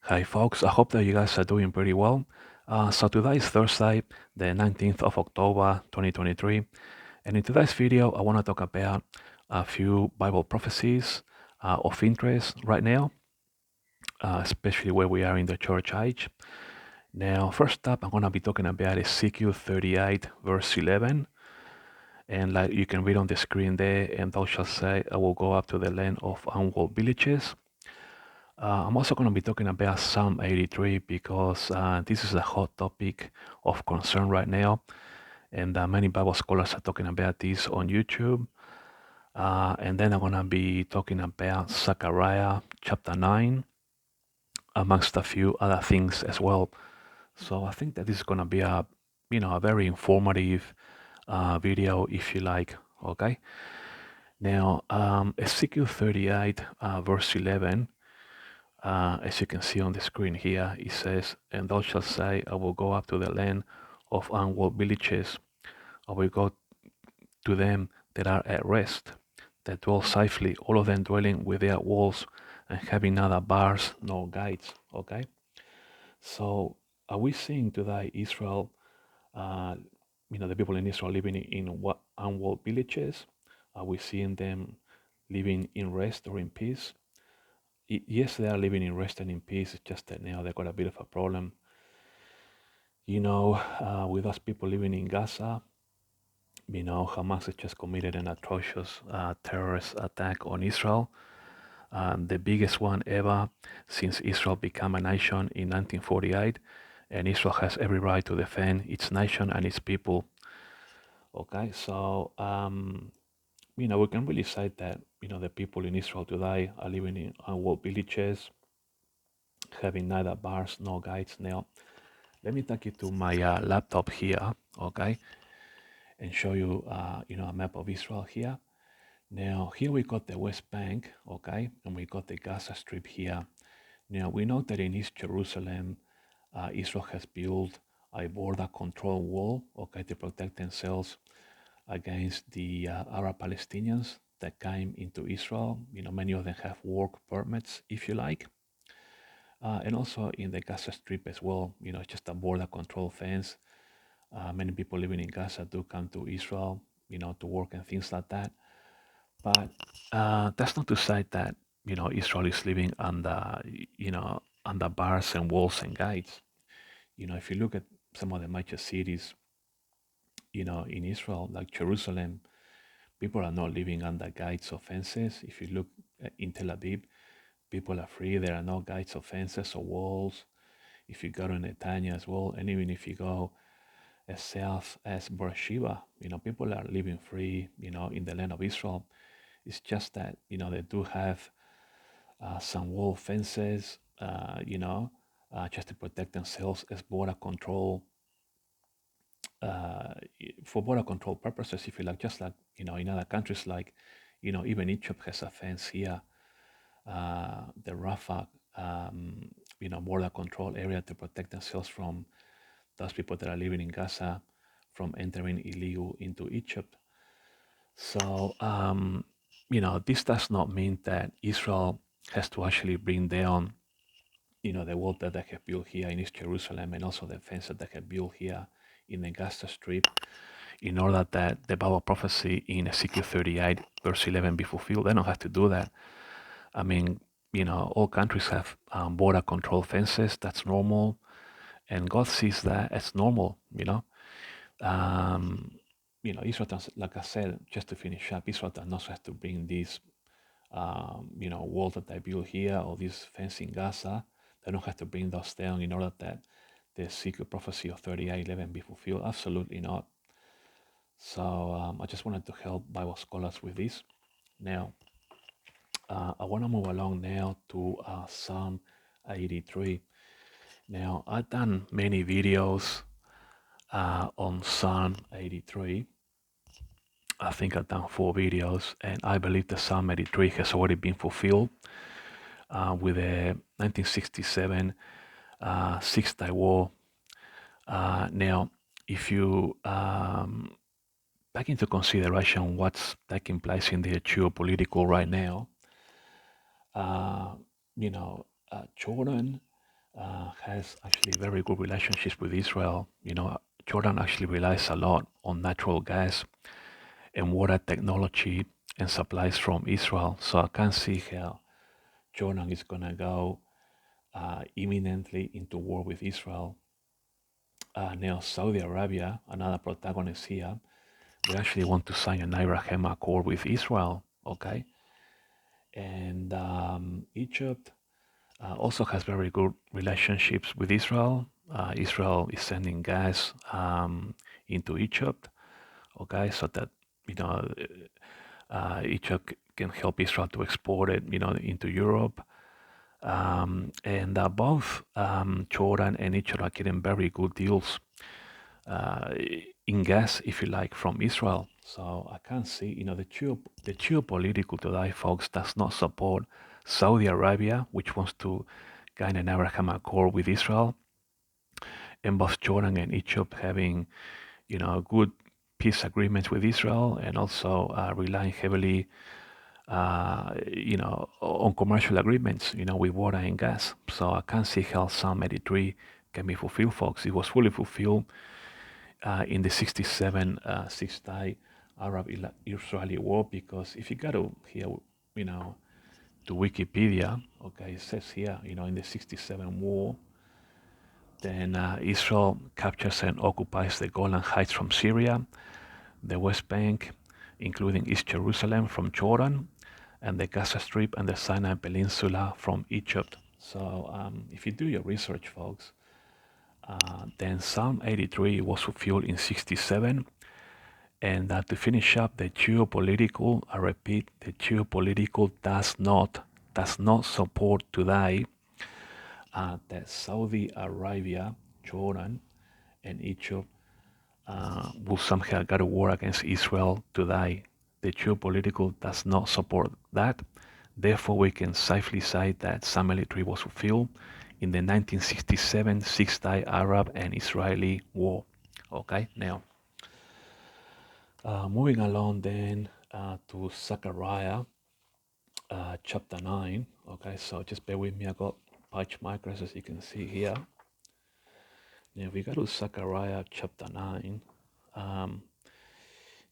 Hi folks, I hope that you guys are doing pretty well. So today is Thursday, the 19th of October 2023, and in today's video I want to talk about a few Bible prophecies of interest right now, especially where we are in the church age. Now, first up, I'm going to be talking about Ezekiel 38, verse 11, and like you can read on the screen there, and thou shalt say, I will go up to the land of unwalled villages. I'm also going to be talking about Psalm 83 because this is a hot topic of concern right now, and many Bible scholars are talking about this on YouTube. And then I'm going to be talking about Zachariah chapter 9, amongst a few other things as well. So I think that this is going to be a very informative video, if you like. Okay. Now, Ezekiel 38, verse 11. As you can see on the screen here, it says, And thou shalt say, I will go up to the land of unwalled villages. I will go to them that are at rest, that dwell safely, all of them dwelling without walls and having neither bars nor gates. Okay? So, are we seeing today Israel, uh, the people in Israel living in what unwalled villages? Are we seeing them living in rest or in peace? Yes, they are living in rest and in peace. It's just that now they've got a bit of a problem. With us people living in Gaza, Hamas has just committed an atrocious terrorist attack on Israel, the biggest one ever since Israel became a nation in 1948. And Israel has every right to defend its nation and its people. Okay, so we can really say that the people in Israel today are living in unwalled villages, having neither bars nor gates. Now, let me take you to my laptop here, okay, and show you, a map of Israel here. Now, here we got the West Bank, okay, and we got the Gaza Strip here. Now, we know that in East Jerusalem, Israel has built a border control wall, okay, to protect themselves against the Arab Palestinians that came into Israel. Many of them have work permits, if you like. And also in the Gaza Strip as well, it's just a border control fence. Many people living in Gaza do come to Israel, to work and things like that. But that's not to say that, Israel is living under bars and walls and gates. If you look at some of the major cities, in Israel, like Jerusalem, people are not living under gates or fences. If you look in Tel Aviv, people are free. There are no gates or fences or walls. If you go to Netanya as well, and even if you go as south as Beersheba, people are living free, in the land of Israel. It's just that, they do have some wall fences, just to protect themselves as border control, for border control purposes, if you like, just like, in other countries, like, even Egypt has a fence here, the Rafah, border control area to protect themselves from those people that are living in Gaza from entering illegal into Egypt. So, this does not mean that Israel has to actually bring down, the wall that they have built here in East Jerusalem and also the fence that they have built here in the Gaza Strip in order that the Bible prophecy in Ezekiel 38, verse 11 be fulfilled. They don't have to do that. I mean, all countries have border control fences. That's normal. And God sees that as normal, Um, Israel, like I said, just to finish up, Israel does not have to bring this, wall that they built here or this fence in Gaza. They don't have to bring those down in order that the secret prophecy of 38:11 be fulfilled. Absolutely not. So I just wanted to help Bible scholars with this. Now, I want to move along now to Psalm 83. Now, I've done many videos on Psalm 83. I think I've done 4 videos, and I believe the Psalm 83 has already been fulfilled with the 1967 Six Day War. Now, if you take into consideration what's taking place in the geo-political right now, Jordan has actually very good relationships with Israel. Jordan actually relies a lot on natural gas and water technology and supplies from Israel. So I can see how Jordan is going to go imminently into war with Israel. Now, Saudi Arabia, another protagonist here, we actually want to sign an Abraham Accord with Israel, okay? And Egypt also has very good relationships with Israel. Israel is sending gas into Egypt, okay, so that you know Egypt can help Israel to export it, into Europe. And both Jordan and Egypt are getting very good deals uh, in gas, if you like, from Israel. So I can see, the geopolitical today, folks, does not support Saudi Arabia, which wants to gain an Abraham Accord with Israel, and both Jordan and Egypt having, good peace agreements with Israel, and also relying heavily, on commercial agreements, with water and gas. So I can see how Psalm 83 can be fulfilled, folks. It was fully fulfilled in the 67 Six-Day Arab-Israeli War, because if you go to here, you know, to Wikipedia, okay, it says here, in the 67 war, then Israel captures and occupies the Golan Heights from Syria, the West Bank, including East Jerusalem from Jordan, and the Gaza Strip and the Sinai Peninsula from Egypt. So if you do your research, folks, then Psalm 83 was fulfilled in 67. And to finish up the geopolitical, I repeat, the geopolitical does not support today that Saudi Arabia, Jordan, and Egypt will somehow go to war against Israel today. The geopolitical does not support that. Therefore, we can safely say that Psalm 83 was fulfilled in the 1967 Six-Day Arab and Israeli War. Okay, now moving along then to Zachariah chapter 9. Okay, so just bear with me. I got page markers as you can see here. Now, if we go to Zachariah chapter 9, um,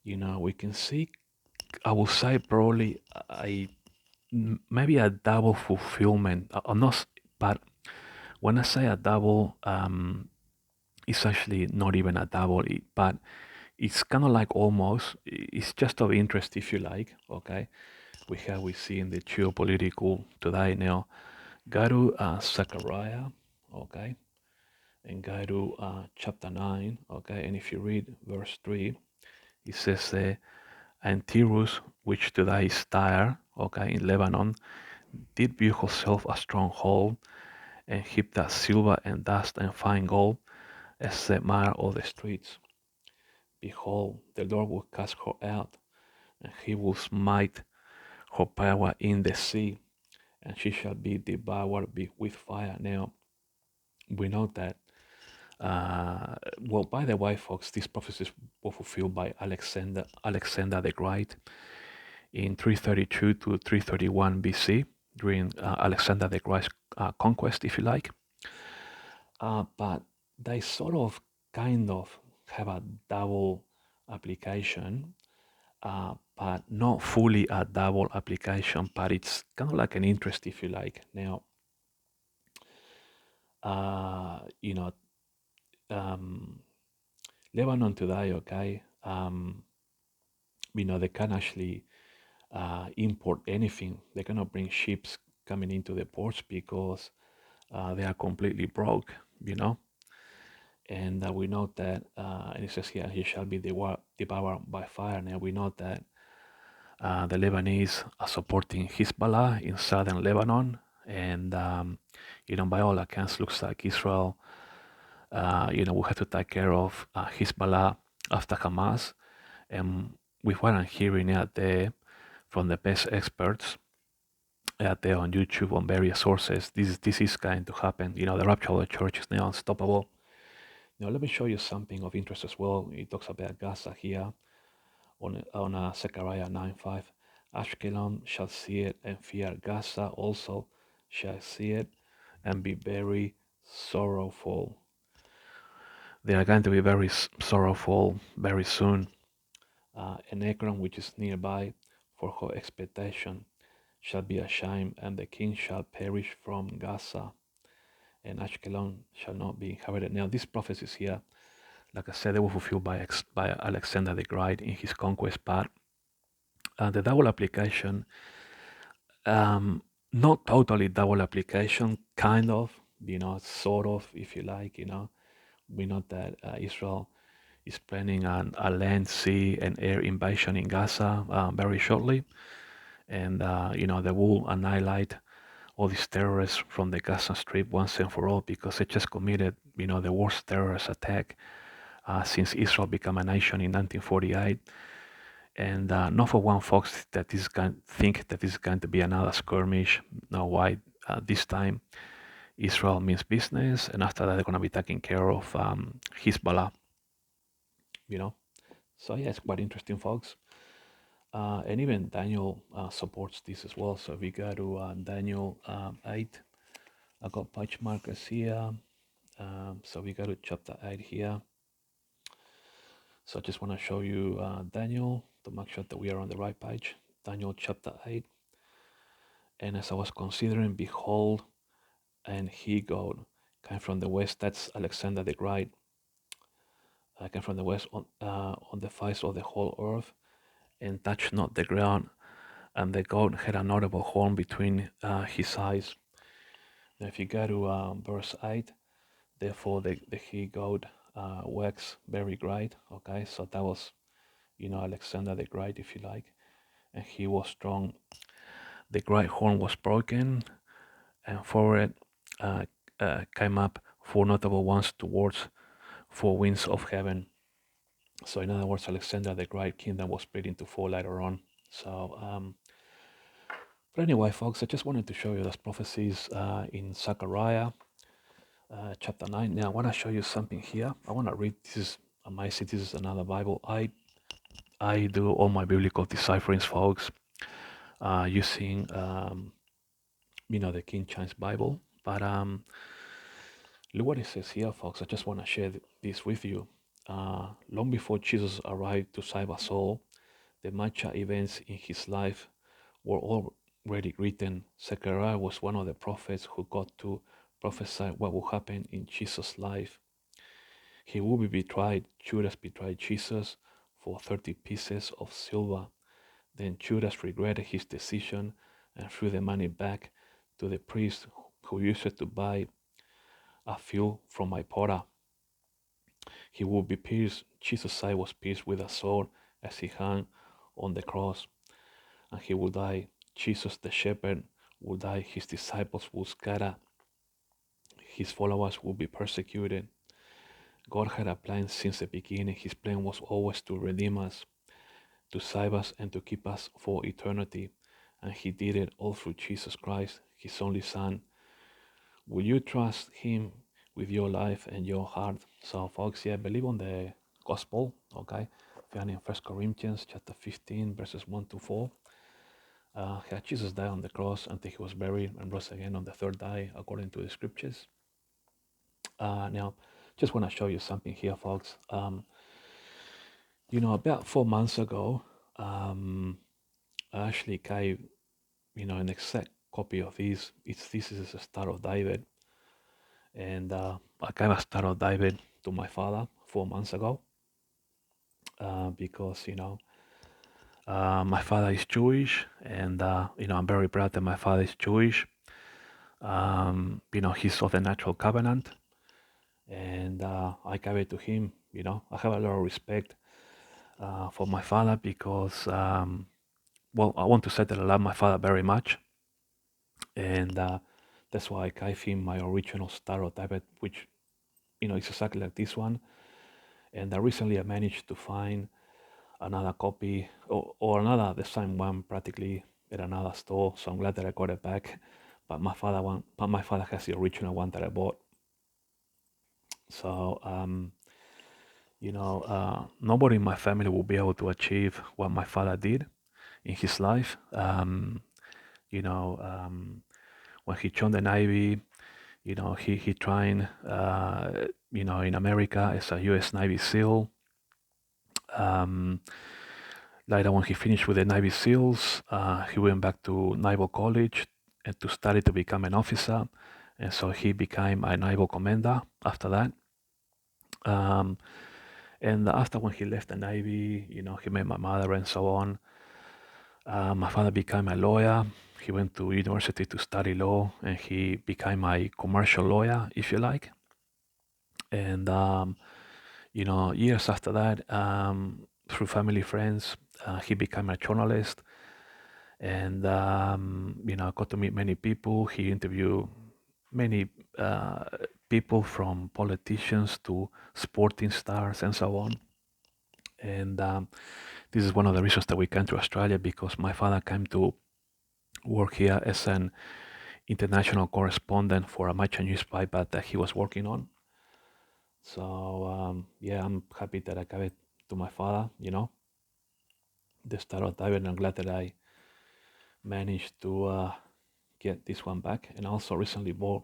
we can see, I will say, probably maybe a double fulfillment. I'm not, but when I say a double, it's actually not even a double, but it's kind of like almost, it's just of interest if you like, okay? We see in the geopolitical today now. Go to Zechariah, okay, and go to chapter 9, okay, and if you read verse 3, it says, and Tyrus, which today is Tyre, okay, in Lebanon, did build herself a stronghold and heaped up silver and dust and fine gold as the mire of the streets. Behold, the Lord will cast her out, and he will smite her power in the sea, and she shall be devoured with fire. Now, we know that, well, by the way, folks, these prophecies were fulfilled by Alexander the Great in 332 to 331 BC, during Alexander the Great's conquest, if you like. But they sort of kind of have a double application, but not fully a double application, but it's kind of like an interest, if you like. Now, uh, you know, um, Lebanon today, okay, they can actually import anything. They cannot bring ships coming into the ports because they are completely broke, you know. And we know that, and it says here, he shall be devoured by fire. Now we know that the Lebanese are supporting Hezbollah in southern Lebanon, and by all accounts, looks like Israel, we have to take care of Hezbollah after Hamas. And with what I'm hearing out there from the best experts out there on YouTube, on various sources, this is going to happen. The rapture of the church is now unstoppable. Now, let me show you something of interest as well. It talks about Gaza here on Zechariah 9:5. Ashkelon shall see it and fear. Gaza also shall see it and be very sorrowful. They are going to be very sorrowful very soon. And Ekron, which is nearby, for her expectation, shall be ashamed, and the king shall perish from Gaza, and Ashkelon shall not be inhabited. Now, these prophecies here, like I said, they were fulfilled by Alexander the Great in his conquest part. The double application, not totally double application, kind of, sort of, if you like, We know that Israel is planning a land, sea, and air invasion in Gaza very shortly. And, they will annihilate all these terrorists from the Gaza Strip once and for all because they just committed, the worst terrorist attack since Israel became a nation in 1948. And not for one, folks, that think that this is going to be another skirmish. No, why? This time, Israel means business, and after that, they're going to be taking care of Hezbollah. So yeah, it's quite interesting, folks. And even Daniel supports this as well. So if we go to Daniel 8, I got page markers here. So we go to chapter 8 here. So I just want to show you Daniel to make sure that we are on the right page. Daniel chapter 8. And as I was considering, behold, and he God came from the west. That's Alexander the Great. Came from the west on the face of the whole earth, and touched not the ground. And the God had a notable horn between his eyes. Now, if you go to verse 8, therefore the he God wax very great. Okay, so that was, Alexander the Great, if you like, and he was strong. The great horn was broken, and for it came up four notable ones towards four winds of heaven. So, in other words, Alexander the Great kingdom was split into four later on. So, but anyway, folks, I just wanted to show you those prophecies in Zachariah chapter 9. Now, I want to show you something here. I want to read. This is amazing. This is another Bible. I do all my biblical decipherings, folks, using the King James Bible. But look what it says here, folks. I just want to share this with you. Long before Jesus arrived to save us all, the major events in his life were already written. Zachariah was one of the prophets who got to prophesy what will happen in Jesus' life. He will be betrayed. Judas betrayed Jesus for 30 pieces of silver. Then Judas regretted his decision and threw the money back to the priest who used it to buy a fuel from my potter. He will be pierced. Jesus' side was pierced with a sword as he hung on the cross, and he will die. Jesus, the shepherd, will die. His disciples will scatter. His followers will be persecuted. God had a plan since the beginning. His plan was always to redeem us, to save us, and to keep us for eternity. And he did it all through Jesus Christ, his only Son. Will you trust him with your life and your heart? So, folks, yeah, believe on the gospel, okay? Found in 1 Corinthians chapter 15, verses 1 to 4. Jesus died on the cross until he was buried and rose again on the third day, according to the scriptures. Now, just want to show you something here, folks. About 4 months ago, I actually gave, an exact copy of this. This is a Star of David. And I gave a Star of David to my father 4 months ago because, my father is Jewish, and, I'm very proud that my father is Jewish. He's of the natural covenant, and I gave it to him. I have a lot of respect for my father because, I want to say that I love my father very much, and that's why I gave him my original Star of David, which, is exactly like this one. And recently I managed to find another copy or another the same one practically at another store. So I'm glad that I got it back. But my father has the original one that I bought. So nobody in my family will be able to achieve what my father did in his life. When he joined the Navy, He trained, in America as a U.S. Navy SEAL. Um, Later, when he finished with the Navy SEALs, he went back to Naval College and to study to become an officer. And so he became a naval commander after that. And after when he left the Navy, he met my mother and so on. My father became a lawyer. He went to university to study law, and he became a commercial lawyer, if you like. And years after that, through family friends, he became a journalist, and got to meet many people. He interviewed many people, from politicians to sporting stars and so on. And this is one of the reasons that we came to Australia, because my father came to work here as an international correspondent for a major newspaper that he was working on. So yeah, I'm happy that I gave it to my father, the Star of David, and I'm glad that I managed to get this one back. And also recently bought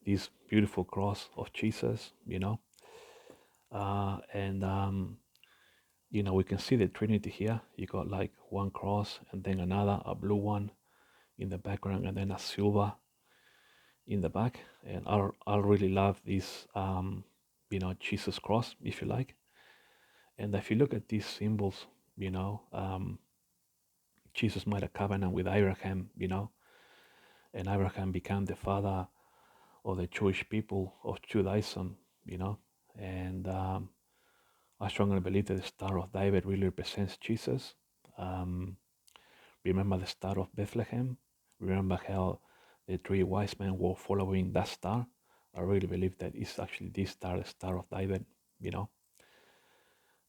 this beautiful cross of Jesus, and we can see the Trinity here. You got like one cross and then another, a blue one in the background, and then a silver in the back. And I really love this, Jesus cross, if you like. And if you look at these symbols, Jesus made a covenant with Abraham, and Abraham became the father of the Jewish people of Judaism, and I strongly believe that the Star of David really represents Jesus. Um, Remember the Star of Bethlehem? Remember how the three wise men were following that star? I really believe that it's actually this star, the Star of David,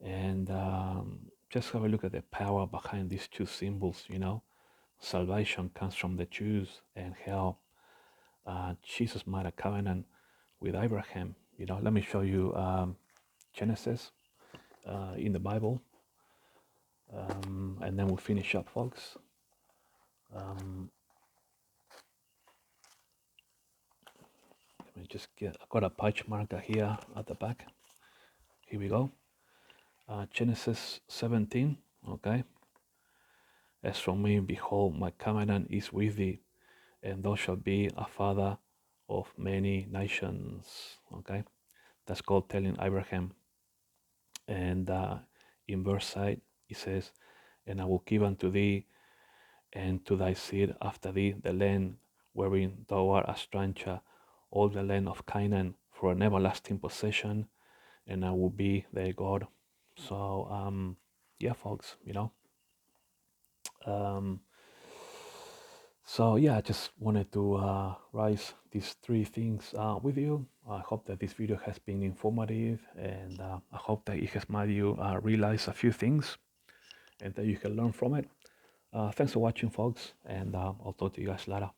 and just have a look at the power behind these two symbols, Salvation comes from the Jews, and how Jesus made a covenant with Abraham. Let me show you Genesis in the Bible, and then we'll finish up, folks. Um, Let me just I've got a page marker here at the back. Here we go. Genesis 17, okay. As for me, behold, my covenant is with thee, and thou shalt be a father of many nations, okay. That's God telling Abraham. And in verse 8, it says, and I will give unto thee and to thy seed after thee the land wherein thou art a stranger, all the land of Canaan, for an everlasting possession, and I will be their God. So, yeah, folks, Um, so, yeah, I just wanted to raise these three things with you. I hope that this video has been informative, and I hope that it has made you realize a few things and that you can learn from it. Thanks for watching, folks, and I'll talk to you guys later.